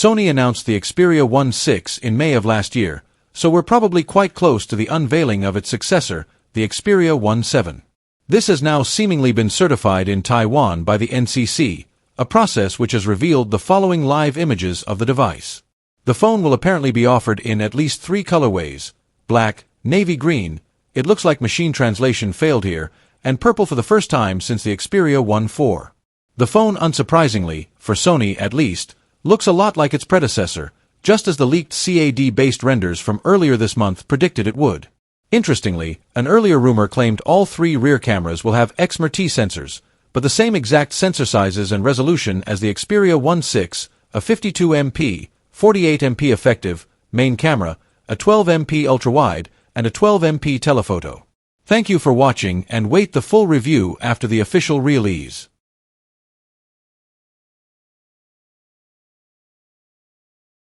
Sony announced the Xperia VI in May of last year, so we're probably quite close to the unveiling of its successor, the Xperia VII. This has now seemingly been certified in Taiwan by the NCC, a process which has revealed the following live images of the device. The phone will apparently be offered in at least 3 colorways: black, navy green, it looks like machine translation failed here, and purple for the first time since the Xperia 1.4. The phone, unsurprisingly, for Sony at least, looks a lot like its predecessor, just as the leaked CAD-based renders from earlier this month predicted it would. Interestingly, an earlier rumor claimed all 3 rear cameras will have XMRT sensors, but the same exact sensor sizes and resolution as the Xperia 1.6, a 52MP, 48MP effective main camera, a 12MP ultra-wide, and a 12MP telephoto. Thank you for watching, and wait the full review after the official release.